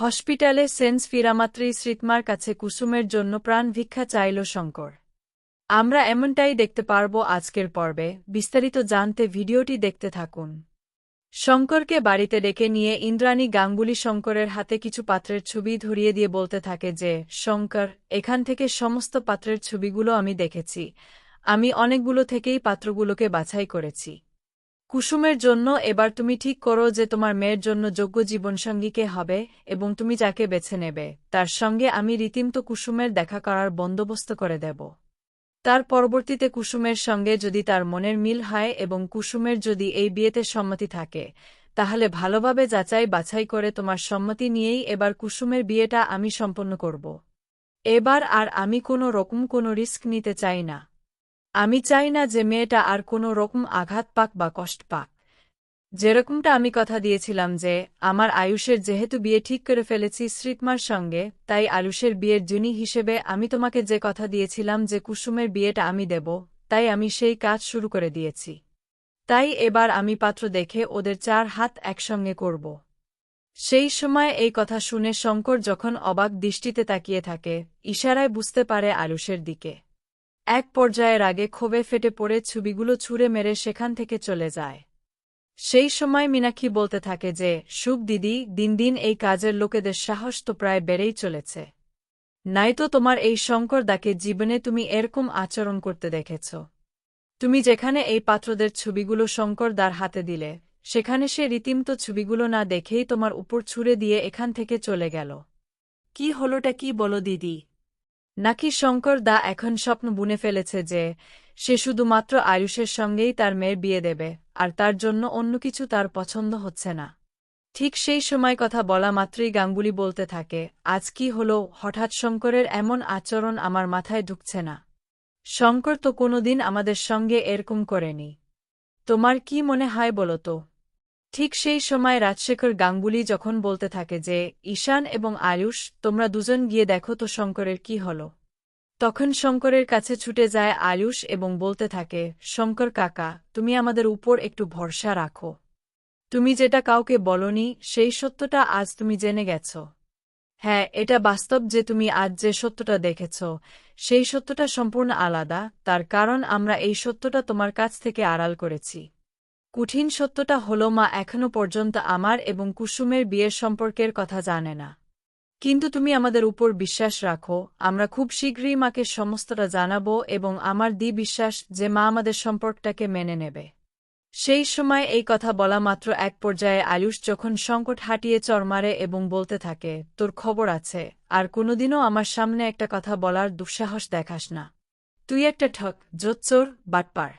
হসপিটালে সেন্স ফিরামাত্রই শ্রীতমার কাছে কুসুমের জন্য প্রাণ ভিক্ষা চাইল শঙ্কর। আমরা এমনটাই দেখতে পারব আজকের পর্বে। বিস্তারিত জানতে ভিডিওটি দেখতে থাকুন। শঙ্করকে বাড়িতে ডেকে নিয়ে ইন্দ্রাণী গাঙ্গুলি শঙ্করের হাতে কিছু পাত্রের ছবি ধরিয়ে দিয়ে বলতে থাকে যে, শঙ্কর, এখান থেকে সমস্ত পাত্রের ছবিগুলো আমি দেখেছি। আমি অনেকগুলো থেকেই পাত্রগুলোকে বাছাই করেছি। কুসুমের জন্য এবার তুমি ঠিক করো যে তোমার মেয়ের জন্য যোগ্য জীবনসঙ্গী কে হবে এবং তুমি যাকে বেছে নেবে তার সঙ্গে আমি রীতিমতো কুসুমের দেখা করার বন্দোবস্ত করে দেব। তার পরবর্তীতে কুসুমের সঙ্গে যদি তার মনের মিল হয় এবং কুসুমের যদি এই বিয়েতে সম্মতি থাকে, তাহলে ভালোভাবে যাচাই বাছাই করে তোমার সম্মতি নিয়েই এবার কুসুমের বিয়েটা আমি সম্পন্ন করব। এবার আর আমি কোনো রকম কোনো রিস্ক নিতে চাই না। আমি চাই না যে মেয়েটা আর কোনো রকম আঘাত পাক বা কষ্ট পাক। যেরকমটা আমি কথা দিয়েছিলাম যে আমার আয়ুষের যেহেতু বিয়ে ঠিক করে ফেলেছি শ্রীতমার সঙ্গে, তাই আয়ুষের বিয়ের জুনি হিসেবে আমি তোমাকে যে কথা দিয়েছিলাম যে কুসুমের বিয়েটা আমি দেব, তাই আমি সেই কাজ শুরু করে দিয়েছি। তাই এবার আমি পাত্র দেখে ওদের 4 হাত একসঙ্গে করব। সেই সময় এই কথা শুনে শঙ্কর যখন অবাক দৃষ্টিতে তাকিয়ে থাকে, ইশারায় বুঝতে পারে আয়ুষের দিকে। এক পর্যায়ের আগে ক্ষোভে ফেটে পড়ে ছবিগুলো ছুঁড়ে মেরে সেখান থেকে চলে যায়। সেই সময় মীনাক্ষী বলতে থাকে যে, শুভ দিদি, দিন দিন এই কাজের লোকেদের সাহস তো প্রায় বেড়েই চলেছে। নাইতো তোমার এই শঙ্কর দাকে জীবনে তুমি এরকম আচরণ করতে দেখেছ। তুমি যেখানে এই পাত্রদের ছবিগুলো শঙ্কর দার হাতে দিলে, সেখানে সে রীতিমতো ছবিগুলো না দেখেই তোমার উপর ছুঁড়ে দিয়ে এখান থেকে চলে গেল। কি হলোটা কি বলো দিদি? নাকি শঙ্কর দা এখন স্বপ্ন বুনে ফেলেছে যে সে শুধুমাত্র আয়ুষের সঙ্গেই তার মেয়ের বিয়ে দেবে, আর তার জন্য অন্য কিছু তার পছন্দ হচ্ছে না? ঠিক সেই সময় কথা বলা মাত্রই গাঙ্গুলি বলতে থাকে, আজ কি হলো হঠাৎ শঙ্করের এমন আচরণ আমার মাথায় ঢুকছে না। শঙ্কর তো কোনোদিন আমাদের সঙ্গে এরকম করেনি। তোমার কি মনে হয় বলো তো? ঠিক সেই সময় রাজশেখর গাঙ্গুলি যখন বলতে থাকে যে, ঈশান এবং আয়ুষ, তোমরা দুজন গিয়ে দেখো তো শঙ্করের কি হলো। তখন শঙ্করের কাছে ছুটে যায় আয়ুষ এবং বলতে থাকে, শঙ্কর কাকা, তুমি আমাদের উপর একটু ভরসা রাখো। তুমি যেটা কাউকে বলনি সেই সত্যটা আজ তুমি জেনে গেছ। হ্যাঁ, এটা বাস্তব যে তুমি আজ যে সত্যটা দেখেছ, সেই সত্যটা সম্পূর্ণ আলাদা, তার কারণ আমরা এই সত্যটা তোমার কাছ থেকে আড়াল করেছি। কঠিন সত্যটা হলো মা এখনো পর্যন্ত আমার এবং কুসুমের বিয়ের সম্পর্কের কথা জানে না। কিন্তু তুমি আমাদের উপর বিশ্বাস রাখো, আমরা খুব শীঘ্রই মাকে সমস্তটা জানাবো এবং আমার বিশ্বাস যে মা আমাদের সম্পর্কটাকে মেনে নেবে। সেই সময় এই কথা বলা মাত্র এক পর্যায়ে আয়ুষ যখন সংকট হাঁটিয়ে চড় মারে এবং বলতে থাকে, তোর খবর আছে, আর কোনোদিনও আমার সামনে একটা কথা বলার দুঃসাহস দেখাস না। তুই একটা ঠক, জোচ্চোর, বাটপার।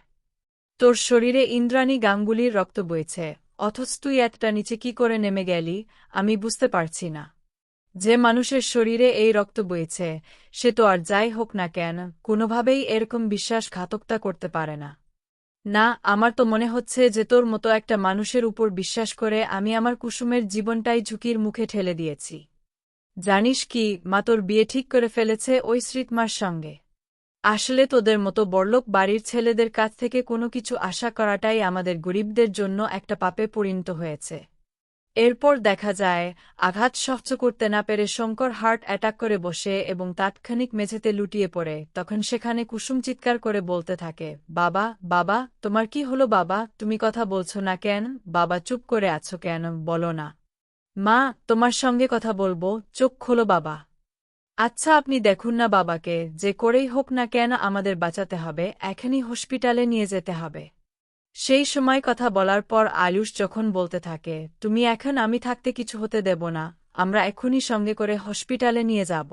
তোর শরীরে ইন্দ্রাণী গাঙ্গুলির রক্ত বইছে, অথচ তুই এতটা নিচে কি করে নেমে গেলি আমি বুঝতে পারছি না। যে মানুষের শরীরে এই রক্ত বইছে, সে তো আর যাই হোক না কেন কোনোভাবেই এরকম বিশ্বাসঘাতকতা করতে পারে না। না, আমার তো মনে হচ্ছে যে তোর মতো একটা মানুষের উপর বিশ্বাস করে আমি আমার কুসুমের জীবনটাই ঝুঁকির মুখে ঠেলে দিয়েছি। জানিস কি, মা তোর বিয়ে ঠিক করে ফেলেছে ওই শ্রীতমার সঙ্গে। আসলে তোদের মতো বড়লোক বাড়ির ছেলেদের কাছ থেকে কোনো কিছু আশা করাটাই আমাদের গরিবদের জন্য একটা পাপে পরিণত হয়েছে। এরপর দেখা যায়, আঘাত সহ্য করতে না পেরে শঙ্কর হার্ট অ্যাটাক করে বসে এবং তাৎক্ষণিক মেঝেতে লুটিয়ে পড়ে। তখন সেখানে কুসুম চিৎকার করে বলতে থাকে, বাবা, বাবা, তোমার কি হলো বাবা, তুমি কথা বলছো না কেন? বাবা, চুপ করে আছো কেন, বলো না। মা, তোমার সঙ্গে কথা বলবো, চোখ খোলো বাবা। আচ্ছা, আপনি দেখুন না বাবাকে, যে করেই হোক না কেন আমাদের বাঁচাতে হবে, এখনই হসপিটালে নিয়ে যেতে হবে। সেই সময় কথা বলার পর আয়ুষ যখন বলতে থাকে, তুমি এখন আমি থাকতে কিছু হতে দেব না, আমরা এখনই সঙ্গে করে হসপিটালে নিয়ে যাব।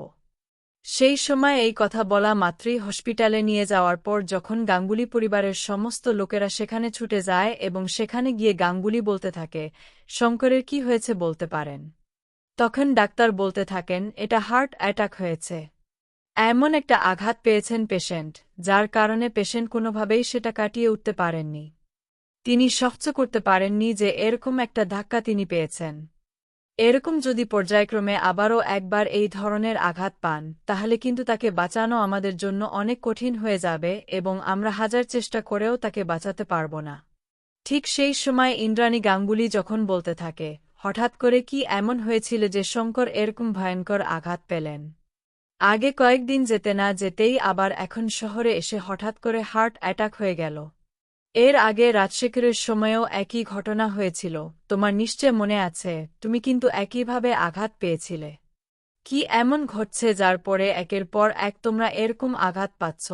সেই সময় এই কথা বলা মাত্রই হসপিটালে নিয়ে যাওয়ার পর যখন গাঙ্গুলি পরিবারের সমস্ত লোকেরা সেখানে ছুটে যায় এবং সেখানে গিয়ে গাঙ্গুলি বলতে থাকে, শঙ্করের কি হয়েছে বলতে পারেন? তখন ডাক্তার বলতে থাকেন, এটা হার্ট অ্যাটাক হয়েছে। এমন একটা আঘাত পেয়েছেন পেশেন্ট, যার কারণে পেশেন্ট কোনোভাবেই সেটা কাটিয়ে উঠতে পারেননি। তিনি সহ্য করতে পারেননি যে এরকম একটা ধাক্কা তিনি পেয়েছেন। এরকম যদি পর্যায়ক্রমে আবারও একবার এই ধরনের আঘাত পান, তাহলে কিন্তু তাকে বাঁচানো আমাদের জন্য অনেক কঠিন হয়ে যাবে এবং আমরা হাজার চেষ্টা করেও তাকে বাঁচাতে পারব না। ঠিক সেই সময় ইন্দ্রাণী গাঙ্গুলি যখন বলতে থাকে, হঠাৎ করে কি এমন হয়েছিল যে শঙ্কর এরকম ভয়ঙ্কর আঘাত পেলেন? আগে কয়েকদিন যেতে না যেতেই আবার এখন শহরে এসে হঠাৎ করে হার্ট অ্যাটাক হয়ে গেল। এর আগে রাজশেখরের সময়েও একই ঘটনা হয়েছিল, তোমার নিশ্চয় মনে আছে, তুমি কিন্তু একইভাবে আঘাত পেয়েছিলে। কি এমন ঘটছে যার পরে একের পর এক তোমরা এরকম আঘাত পাচ্ছ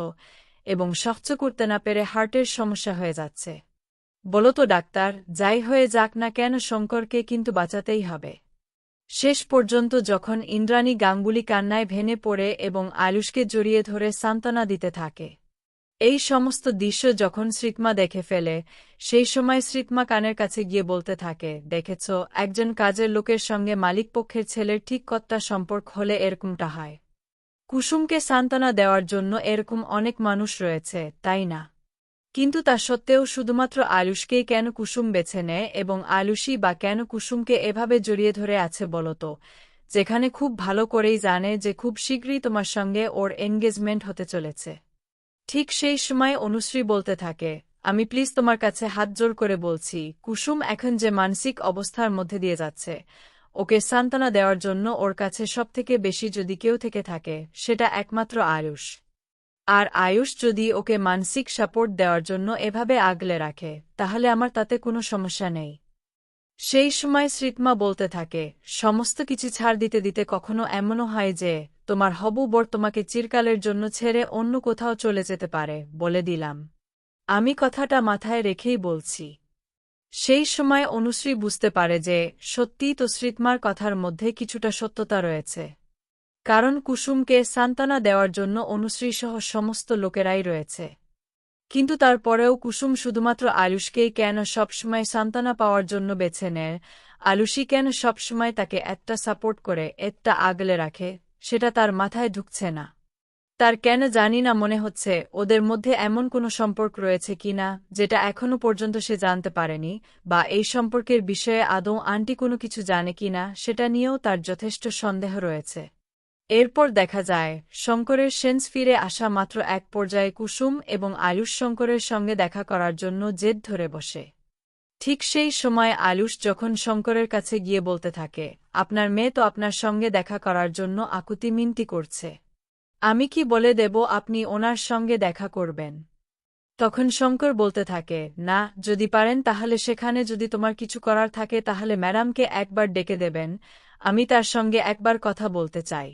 এবং সহ্য করতে না পেরে হার্টের সমস্যা হয়ে যাচ্ছে? বলো তো ডাক্তার, যাই হয়ে যাক না কেন শঙ্করকে কিন্তু বাঁচাতেই হবে। শেষ পর্যন্ত যখন ইন্দ্রাণী গাঙ্গুলি কান্নায় ভেঙে পড়ে এবং আয়ুষকে জড়িয়ে ধরে সান্ত্বনা দিতে থাকে, এই সমস্ত দৃশ্য যখন শ্রীতমা দেখে ফেলে, সেই সময় শ্রীতমা কানের কাছে গিয়ে বলতে থাকে, দেখেছ, একজন কাজের লোকের সঙ্গে মালিকপক্ষের ছেলের ঠিক কতটা সম্পর্ক হলে এরকমটা হয়। কুসুমকে সান্ত্বনা দেওয়ার জন্য এরকম অনেক মানুষ রয়েছে, তাই না? কিন্তু তা সত্ত্বেও শুধুমাত্র আয়ুষকেই কেন কুসুম বেছে নেয় এবং আয়ুষই বা কেন কুসুমকে এভাবে জড়িয়ে ধরে আছে বলতো, যেখানে খুব ভালো করেই জানে যে খুব শীঘ্রই তোমার সঙ্গে ওর এনগেজমেন্ট হতে চলেছে। ঠিক সেই সময় অনুশ্রী বলতে থাকে, আমি প্লিজ তোমার কাছে হাত জোর করে বলছি, কুসুম এখন যে মানসিক অবস্থার মধ্যে দিয়ে যাচ্ছে, ওকে সান্ত্বনা দেওয়ার জন্য ওর কাছে সবথেকে বেশি যদি কেউ থেকে থাকে, সেটা একমাত্র আয়ুষ। আর আয়ুষ যদি ওকে মানসিক সাপোর্ট দেওয়ার জন্য এভাবে আগলে রাখে, তাহলে আমার তাতে কোনো সমস্যা নেই। সেই সময় শ্রীতমা বলতে থাকে, সমস্ত কিছু ছাড় দিতে দিতে কখনো এমনও হয় যে তোমার হবু বর তোমাকে চিরকালের জন্য ছেড়ে অন্য কোথাও চলে যেতে পারে, বলে দিলাম। আমি কথাটা মাথায় রেখেই বলছি। সেই সময় অনুশ্রী বুঝতে পারে যে সত্যিই তো শ্রীতমার কথার মধ্যে কিছুটা সত্যতা রয়েছে। কারণ কুসুমকে সান্ত্বনা দেওয়ার জন্য অনুশ্রীসহ সমস্ত লোকেরাই রয়েছে। কিন্তু তারপরেও কুসুম শুধুমাত্র আয়ুষকেই কেন সবসময় সান্ত্বনা পাওয়ার জন্য বেছে নেয়, আয়ুষই কেন সবসময় তাকে একটা সাপোর্ট করে, একটা আগলে রাখে, সেটা তার মাথায় ঢুকছে না। তার কেন জানি না মনে হচ্ছে ওদের মধ্যে এমন কোনো সম্পর্ক রয়েছে কিনা যেটা এখনো পর্যন্ত সে জানতে পারেনি, বা এই সম্পর্কের বিষয়ে আদৌ আন্টি কোনো কিছু জানে কিনা সেটা নিয়েও তার যথেষ্ট সন্দেহ রয়েছে। এরপর দেখা যায়, শঙ্করের সেন্স ফিরে আসা মাত্র এক পর্যায়ে কুসুম এবং আয়ুষ শঙ্করের সঙ্গে দেখা করার জন্য জেদ ধরে বসে। ঠিক সেই সময় আয়ুষ যখন শঙ্করের কাছে গিয়ে বলতে থাকে, আপনার মেয়ে তো আপনার সঙ্গে দেখা করার জন্য আকুতি মিনতি করছে। আমি কি বলে দেব আপনি ওনার সঙ্গে দেখা করবেন? তখন শঙ্কর বলতে থাকে, না, যদি পারেন তাহলে সেখানে যদি তোমার কিছু করার থাকে তাহলে ম্যাডামকে একবার ডেকে দেবেন, আমি তার সঙ্গে একবার কথা বলতে চাই।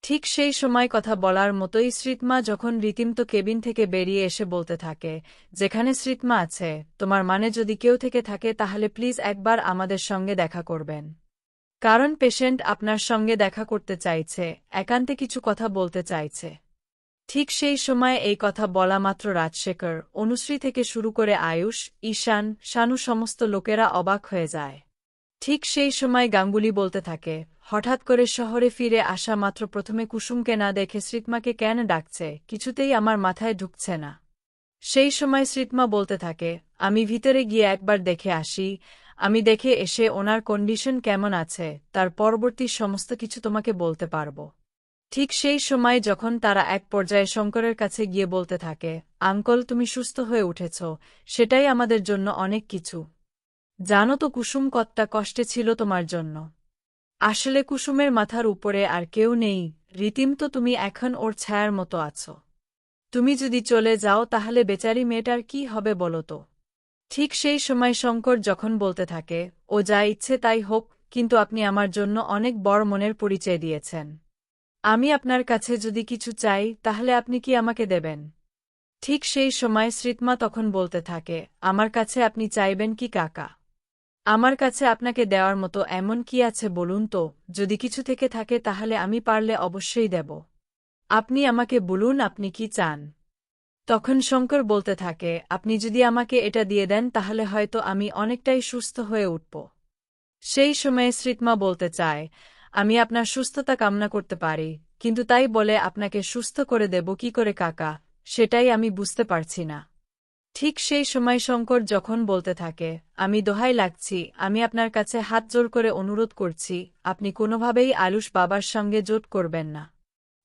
ঠিক সেই সময় কথা বলার মতোই শ্রীতমা যখন রীতিমতো কেবিন থেকে বেরিয়ে এসে বলতে থাকে, যেখানে শ্রীতমা আছে, তোমার মানে যদি কেউ থেকে থাকে তাহলে প্লিজ একবার আমাদের সঙ্গে দেখা করবেন। কারণ পেশেন্ট আপনার সঙ্গে দেখা করতে চাইছে, একান্তে কিছু কথা বলতে চাইছে। ঠিক সেই সময় এই কথা বলা মাত্র রাজশেখর, অনুশ্রী থেকে শুরু করে আয়ুষ, ঈশান, শানু সমস্ত লোকেরা অবাক হয়ে যায়। ঠিক সেই সময় গাঙ্গুলি বলতে থাকে, হঠাৎ করে শহরে ফিরে আসা মাত্র প্রথমে কুসুমকে না দেখে শ্রীতমাকে কেন ডাকছে, কিছুতেই আমার মাথায় ঢুকছে না। সেই সময় শ্রীতমা বলতে থাকে, আমি ভিতরে গিয়ে একবার দেখে আসি, আমি দেখে এসে ওনার কন্ডিশন কেমন আছে তার পরবর্তী সমস্ত কিছু তোমাকে বলতে পারব। ঠিক সেই সময় যখন তারা এক পর্যায়ে শঙ্করের কাছে গিয়ে বলতে থাকে, আঙ্কল তুমি সুস্থ হয়ে উঠেছ, সেটাই আমাদের জন্য অনেক কিছু। জানো তো কুসুম কতটা কষ্টে ছিল তোমার জন্য। আসলে কুসুমের মাথার উপরে আর কেউ নেই, রীতিমতো তুমি এখন ওর ছায়ার মতো আছো। তুমি যদি চলে যাও তাহলে বেচারি মেয়েটার কি হবে বলো তো? ঠিক সেই সময় শঙ্কর যখন বলতে থাকে, ও যা ইচ্ছে তাই হোক, কিন্তু আপনি আমার জন্য অনেক বড় মনের পরিচয় দিয়েছেন। আমি আপনার কাছে যদি কিছু চাই তাহলে আপনি কি আমাকে দেবেন? ঠিক সেই সময় শ্রীতমা তখন বলতে থাকে, আমার কাছে আপনি চাইবেন কি কাকা? আমার কাছে আপনাকে দেওয়ার মতো এমন কি আছে বলুন তো, যদি কিছু থেকে থাকে তাহলে আমি পারলে অবশ্যই দেব। আপনি আমাকে বলুন আপনি কি চান। তখন শঙ্কর বলতে থাকে, আপনি যদি আমাকে এটা দিয়ে দেন তাহলে হয়তো আমি অনেকটাই সুস্থ হয়ে উঠব। সেই সময়ে শ্রীতমা বলতে চায়, আমি আপনার সুস্থতা কামনা করতে পারি, কিন্তু তাই বলে আপনাকে সুস্থ করে দেব কি করে কাকা, সেটাই আমি বুঝতে পারছি না। ঠিক সেই সময় শঙ্কর যখন বলতে থাকে, আমি দোহাই লাগছি, আমি আপনার কাছে হাত জোর করে অনুরোধ করছি, আপনি কোনোভাবেই আয়ুষ বাবার সঙ্গে জোট করবেন না।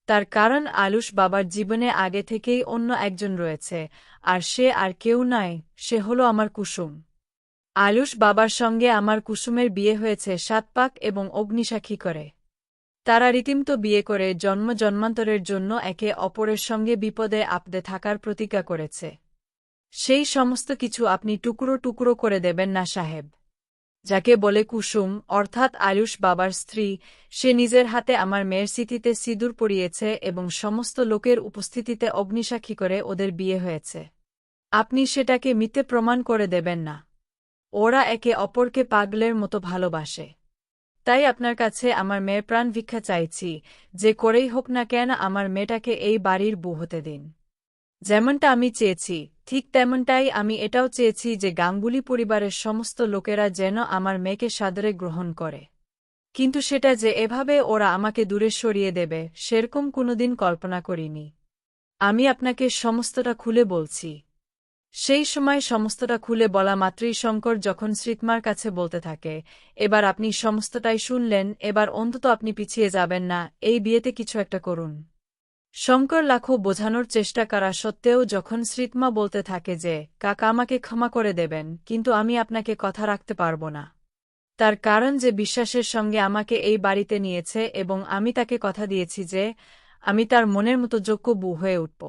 তার কারণ আয়ুষ বাবার জীবনে আগে থেকেই অন্য একজন রয়েছে, আর সে আর কেউ নয়, সে হলো আমার কুসুম। আয়ুষ বাবার সঙ্গে আমার কুসুমের বিয়ে হয়েছে ৭ পাক এবং অগ্নিসাক্ষী করে। তারা রীতিমতো বিয়ে করে জন্ম জন্মান্তরের জন্য একে অপরের সঙ্গে বিপদে আপদে থাকার প্রতিজ্ঞা করেছে। সেই সমস্ত কিছু আপনি টুকরো টুকরো করে দেবেন না সাহেব। যাকে বলে কুসুম, অর্থাৎ আয়ুষ বাবার স্ত্রী, সে নিজের হাতে আমার মেয়ের স্মৃতিতে সিঁদুর পরিয়েছে এবং সমস্ত লোকের উপস্থিতিতে অগ্নিসাক্ষী করে ওদের বিয়ে হয়েছে। আপনি সেটাকে মিথ্যে প্রমাণ করে দেবেন না। ওরা একে অপরকে পাগলের মতো ভালোবাসে। তাই আপনার কাছে আমার মেয়ের প্রাণ ভিক্ষা চাইছি, যে করেই হোক না কেন আমার মেয়েটাকে এই বাড়ির বউ হতে দিন। যেমনটা আমি চেয়েছি, ঠিক তেমনটাই আমি এটাও চেয়েছি যে গাঙ্গুলি পরিবারের সমস্ত লোকেরা যেন আমার মেয়েকে সাদরে গ্রহণ করে। কিন্তু সেটা যে এভাবে ওরা আমাকে দূরে সরিয়ে দেবে, সেরকম কোনোদিন কল্পনা করিনি। আমি আপনাকে সমস্তটা খুলে বলছি। সেই সময় সমস্তটা খুলে বলা মাত্রই শঙ্কর যখন শ্রীতমার কাছে বলতে থাকে, এবার আপনি সমস্তটাই শুনলেন, এবার অন্তত আপনি পিছিয়ে যাবেন না, এই বিয়েতে কিছু একটা করুন। শঙ্কর লাখো বোঝানোর চেষ্টা করা সত্ত্বেও যখন শ্রীতমা বলতে থাকে যে, কাকা আমাকে ক্ষমা করে দেবেন, কিন্তু আমি আপনাকে কথা রাখতে পারব না। তার কারণ যে বিশ্বাসের সঙ্গে আমাকে এই বাড়িতে নিয়েছে এবং আমি তাকে কথা দিয়েছি যে, আমি তার মনের মতো যোগ্য বউ হয়ে উঠব।